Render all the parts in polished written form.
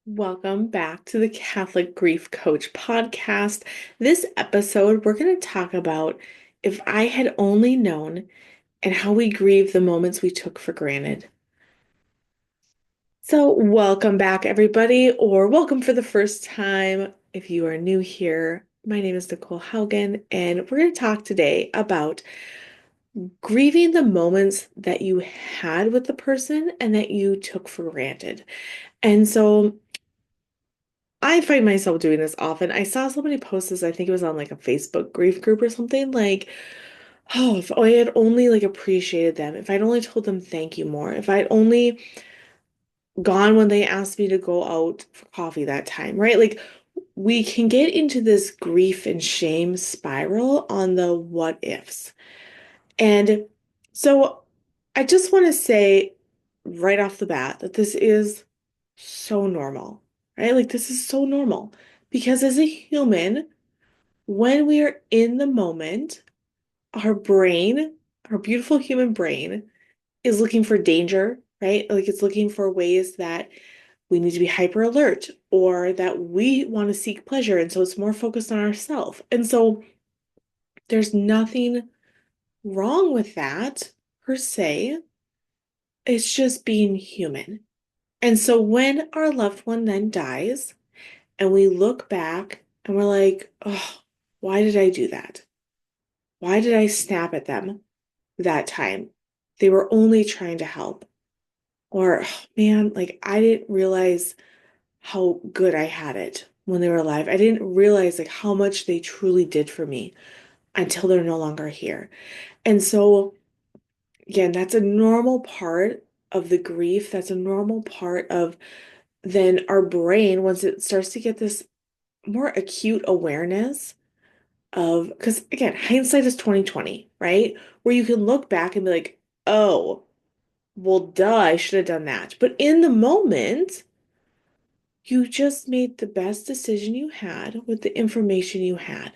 Welcome back to the Catholic Grief Coach podcast. This episode, we're going to talk about if I had only known and how we grieve the moments we took for granted. So, welcome back, everybody, or welcome for the first time if you are new here. My name is Nicole Haugen, and we're going to talk today about grieving the moments that you had with the person and that you took for granted. And so, I find myself doing this often. I saw so many posts this, I think it was on like a Facebook grief group or something, like, oh, if I had only like appreciated them, if I'd only told them thank you more, if I'd only gone when they asked me to go out for coffee that time, right? Like we can get into this grief and shame spiral on the what ifs. And so I just want to say right off the bat that this is so normal, right? Like this is so normal because as a human, when we are in the moment, our brain, our beautiful human brain, is looking for danger, right? Like it's looking for ways that we need to be hyper alert or that we want to seek pleasure. And so it's more focused on ourselves. And so there's nothing wrong with that per se. It's just being human. And so when our loved one then dies and we look back and we're like, oh, why did I do that? Why did I snap at them that time? They were only trying to help. Or, oh, man, like I didn't realize how good I had it when they were alive. I didn't realize like how much they truly did for me until they're no longer here. And so, again, that's a normal part of the grief. That's a normal part of then our brain, once it starts to get this more acute awareness of, because again, hindsight is 2020, right? Where you can look back and be like, oh, well, duh, I should have done that. But in the moment, you just made the best decision you had with the information you had.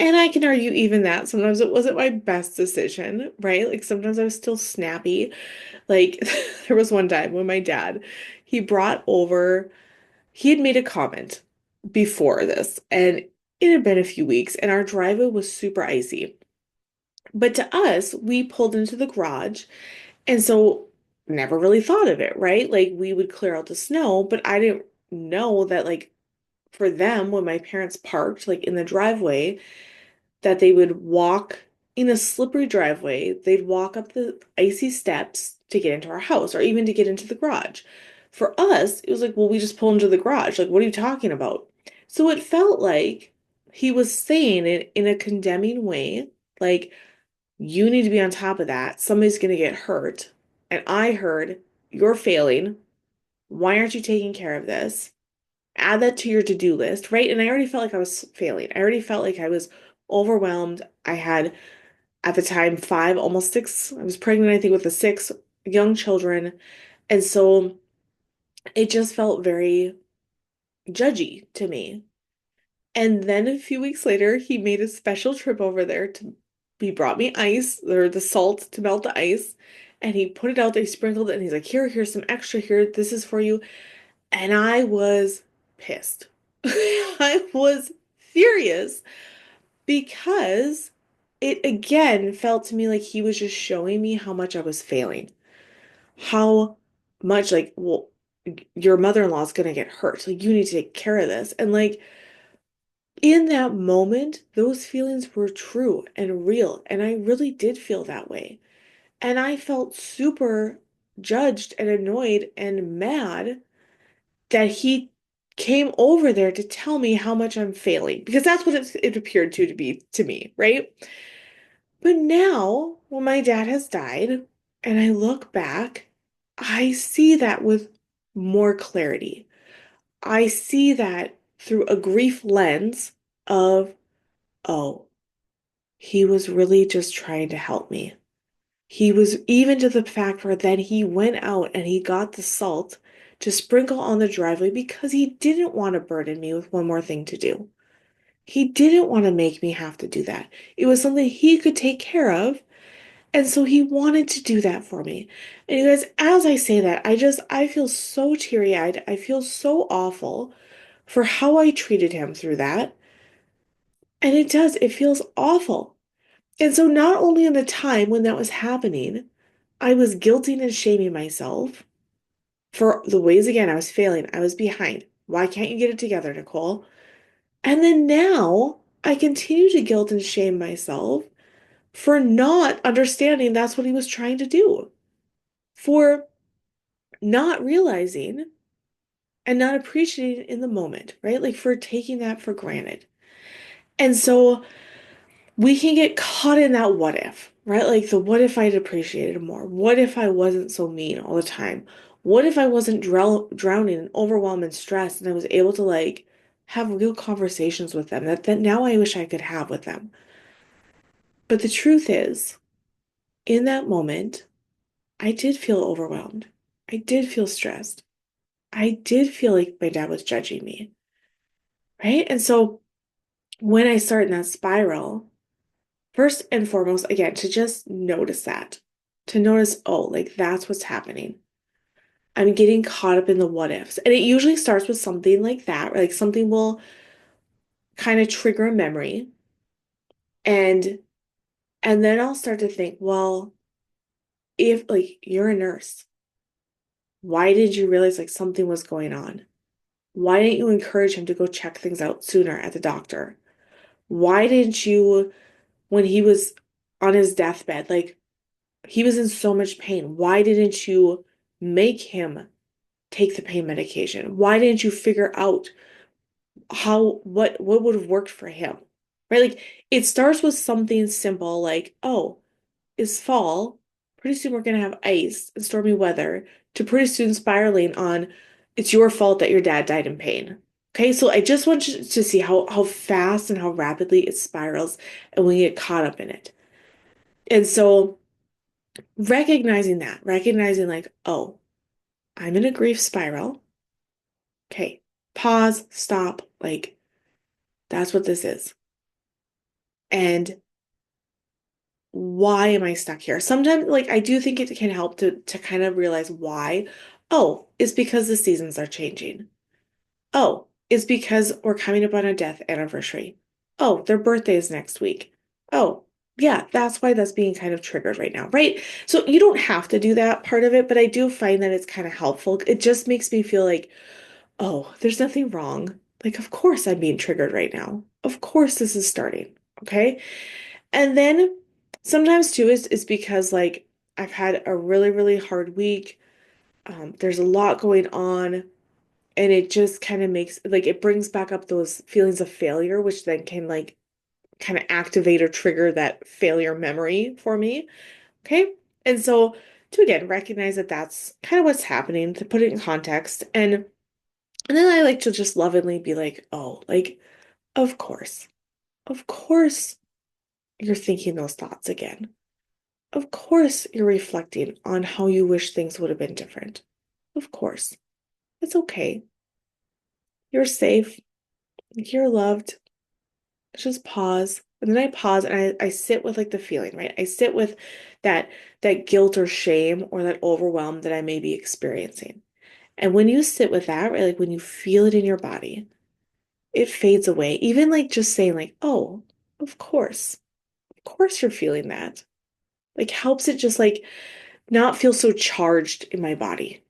And I can argue even that sometimes it wasn't my best decision, right? Like sometimes I was still snappy. Like there was one time when my dad, he brought over, he had made a comment before this, and it had been a few weeks, and our driveway was super icy. But to us, we pulled into the garage, and so never really thought of it, right? Like we would clear out the snow, but I didn't know that like for them when my parents parked like in the driveway that they would walk in a slippery driveway, they'd walk up the icy steps to get into our house or even to get into the garage. For us, it was like, well, we just pull into the garage. Like, what are you talking about? So it felt like he was saying it in a condemning way, like, you need to be on top of that. Somebody's going to get hurt. And I heard, you're failing. Why aren't you taking care of this? Add that to your to-do list, right? And I already felt like I was failing. I already felt like I was overwhelmed. I had at the time five, almost six. I was pregnant, I think, with the six young children. And so it just felt very judgy to me. And then a few weeks later, he made a special trip over there to he brought me ice or the salt to melt the ice. And he put it out there, he sprinkled it, and he's like, here's some extra here. This is for you. And I was pissed. I was furious because it again felt to me like he was just showing me how much I was failing. How much like, well, your mother-in-law is gonna get hurt. Like you need to take care of this. And like in that moment, those feelings were true and real. And I really did feel that way. And I felt super judged and annoyed and mad that he came over there to tell me how much I'm failing because that's what it appeared to be to me, right? But now, when my dad has died and I look back, I see that with more clarity. I see that through a grief lens of, oh, he was really just trying to help me. He was even to the fact where then he went out and he got the salt to sprinkle on the driveway because he didn't want to burden me with one more thing to do. He didn't want to make me have to do that. It was something he could take care of. And so he wanted to do that for me. And you guys, as I say that, I feel so teary-eyed. I feel so awful for how I treated him through that. And it feels awful. And so not only in the time when that was happening, I was guilting and shaming myself for the ways again I was failing. I was behind. Why can't you get it together, Nicole? And then now I continue to guilt and shame myself for not understanding that's what he was trying to do, for not realizing and not appreciating in the moment, right? Like for taking that for granted. And so we can get caught in that what if, right? Like the what if I'd appreciated more? What if I wasn't so mean all the time? What if I wasn't drowning in overwhelm and stress and I was able to like have real conversations with them that now I wish I could have with them? But the truth is, in that moment, I did feel overwhelmed. I did feel stressed. I did feel like my dad was judging me, right? And so when I start in that spiral, first and foremost, again, to just notice that, to notice, oh, like that's what's happening. I'm getting caught up in the what ifs. And it usually starts with something like that, like something will kind of trigger a memory. And then I'll start to think, well, if like you're a nurse, why did you realize like something was going on? Why didn't you encourage him to go check things out sooner at the doctor? Why didn't you, when he was on his deathbed, like he was in so much pain, why didn't you make him take the pain medication? Why didn't you figure out what would have worked for him? Right? Like it starts with something simple like, oh, it's fall. Pretty soon we're gonna have ice and stormy weather, to pretty soon spiraling on it's your fault that your dad died in pain. Okay, so I just want you to see how fast and how rapidly it spirals and we get caught up in it. And so recognizing that, recognizing like, oh, I'm in a grief spiral. Okay, pause, stop, like that's what this is. And why am I stuck here? Sometimes, like, I do think it can help to kind of realize why. Oh, it's because the seasons are changing. Oh, it's because we're coming up on a death anniversary. Oh, their birthday is next week. Oh, yeah, that's why that's being kind of triggered right now, right? So you don't have to do that part of it, but I do find that it's kind of helpful. It just makes me feel like, oh, there's nothing wrong. Like, of course I'm being triggered right now. Of course this is starting. Okay. And then sometimes too is because like I've had a really, really hard week. There's a lot going on, and it just kind of makes like it brings back up those feelings of failure, which then can like kind of activate or trigger that failure memory for me. Okay. And so to again recognize that that's kind of what's happening, to put it in context. And then I like to just lovingly be like, oh, like, of course you're thinking those thoughts again. Of course, you're reflecting on how you wish things would have been different. Of course. It's okay. You're safe. You're loved. Just pause. And then I pause and I sit with like the feeling, right? I sit with that guilt or shame or that overwhelm that I may be experiencing. And when you sit with that, right, like when you feel it in your body, it fades away. Even like just saying like, oh, of course you're feeling that. Like helps it just like not feel so charged in my body.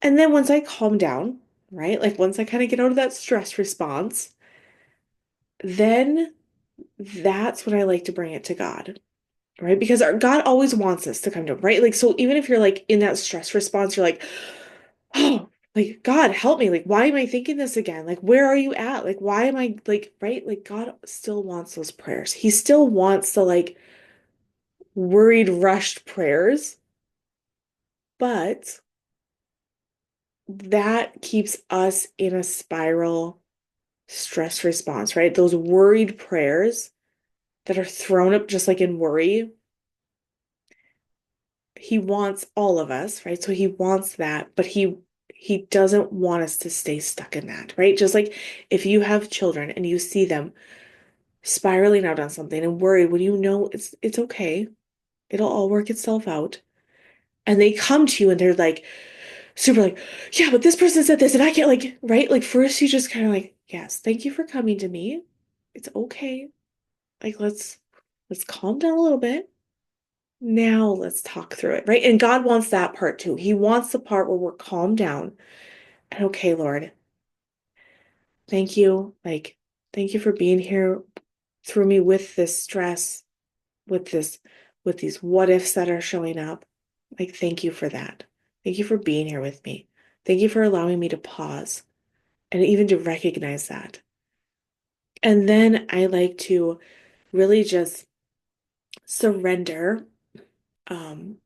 And then once I calm down, right? Like once I kind of get out of that stress response, then that's when I like to bring it to God, right? Because our God always wants us to come to him, right? Like, so even if you're like in that stress response, you're like, oh, like, God, help me. Like, why am I thinking this again? Like, where are you at? Like, why am I like, right? Like, God still wants those prayers. He still wants the like worried, rushed prayers, but that keeps us in a spiral stress response, right? Those worried prayers that are thrown up just like in worry. He wants all of us, right? So he wants that, but he doesn't want us to stay stuck in that, right? Just like if you have children and you see them spiraling out on something and worried when you know it's okay. It'll all work itself out. And they come to you and they're like super like, yeah, but this person said this and I can't like, right? Like first you just kind of like, yes, thank you for coming to me. It's okay. Like let's calm down a little bit. Now let's talk through it, right? And God wants that part too. He wants the part where we're calmed down and okay, Lord, thank you. Like, thank you for being here through me with this stress, with this, with these what ifs that are showing up. Like, thank you for that. Thank you for being here with me. Thank you for allowing me to pause and even to recognize that. And then I like to really just surrender, um,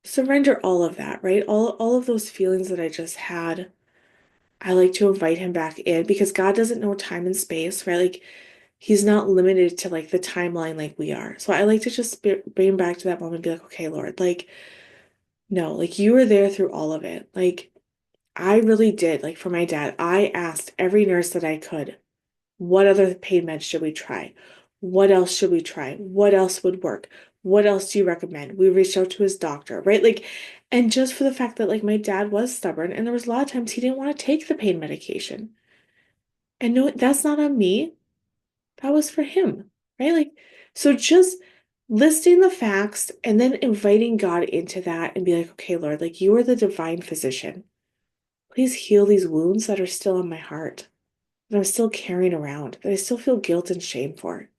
surrender all of that, right? All of those feelings that I just had. I like to invite him back in because God doesn't know time and space, right? Like he's not limited to like the timeline like we are. So I like to just bring back to that moment and be like, okay, Lord, like, no, like you were there through all of it. Like I really did. Like for my dad, I asked every nurse that I could, what other pain meds should we try? What else should we try? What else would work? What else do you recommend? We reached out to his doctor, right? Like, and just for the fact that like my dad was stubborn and there was a lot of times he didn't want to take the pain medication. And no, that's not on me. That was for him, right? Like, so just listing the facts and then inviting God into that and be like, okay, Lord, like you are the divine physician. Please heal these wounds that are still in my heart, that I'm still carrying around, that I still feel guilt and shame for.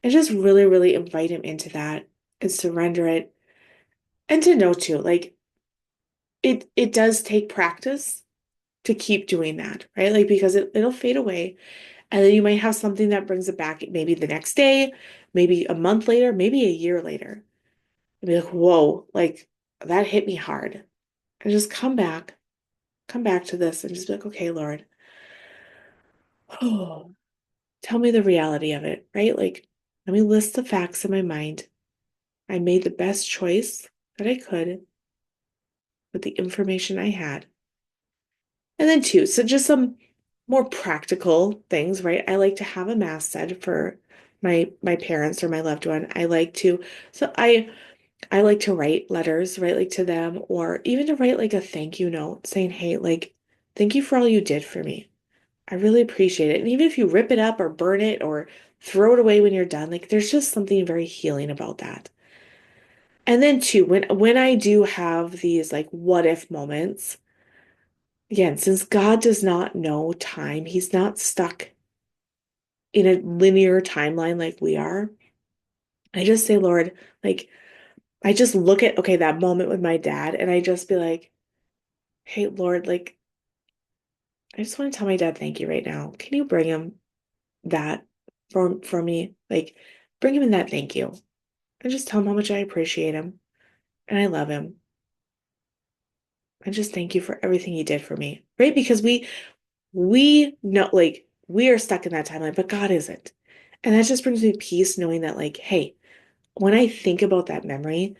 And just really, really invite him into that and surrender it. And to know too, like it does take practice to keep doing that, right? Like because it'll fade away. And then you might have something that brings it back maybe the next day, maybe a month later, maybe a year later. And be like, whoa, like that hit me hard. And just come back to this and just be like, okay, Lord, oh, tell me the reality of it, right? Like, let me list the facts in my mind. I made the best choice that I could with the information I had. And then two, so just some more practical things, right? I like to have a mass said for my parents or my loved one. I like to write letters, right, like to them, or even to write like a thank you note saying, hey, like, thank you for all you did for me. I really appreciate it. And even if you rip it up or burn it or throw it away when you're done, like there's just something very healing about that. And then two, when I do have these like what if moments, again, since God does not know time, he's not stuck in a linear timeline like we are. I just say, Lord, like I just look at okay, that moment with my dad and I just be like, hey, Lord, like, I just want to tell my dad thank you right now. Can you bring him that for me? Like, bring him in that thank you. And just tell him how much I appreciate him and I love him. And just thank you for everything he did for me. Right? Because we know like we are stuck in that timeline, but God isn't. And that just brings me peace knowing that, like, hey, when I think about that memory,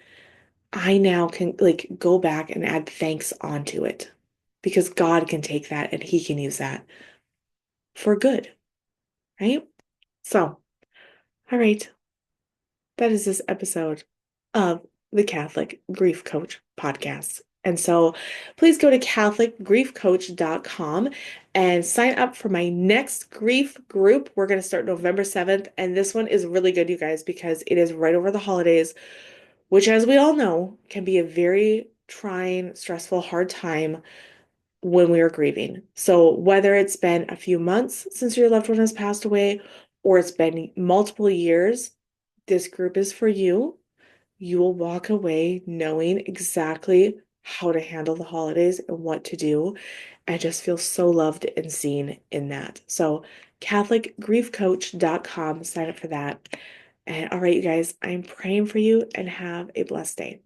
I now can like go back and add thanks onto it because God can take that and he can use that for good, right? So, all right, that is this episode of the Catholic Grief Coach podcast. And so please go to catholicgriefcoach.com and sign up for my next grief group. We're going to start November 7th. And this one is really good, you guys, because it is right over the holidays, which, as we all know, can be a very trying, stressful, hard time when we are grieving. So whether it's been a few months since your loved one has passed away or it's been multiple years, this group is for you. You will walk away knowing exactly how to handle the holidays and what to do. I just feel so loved and seen in that. So catholicgriefcoach.com, sign up for that. And all right, you guys, I'm praying for you and have a blessed day.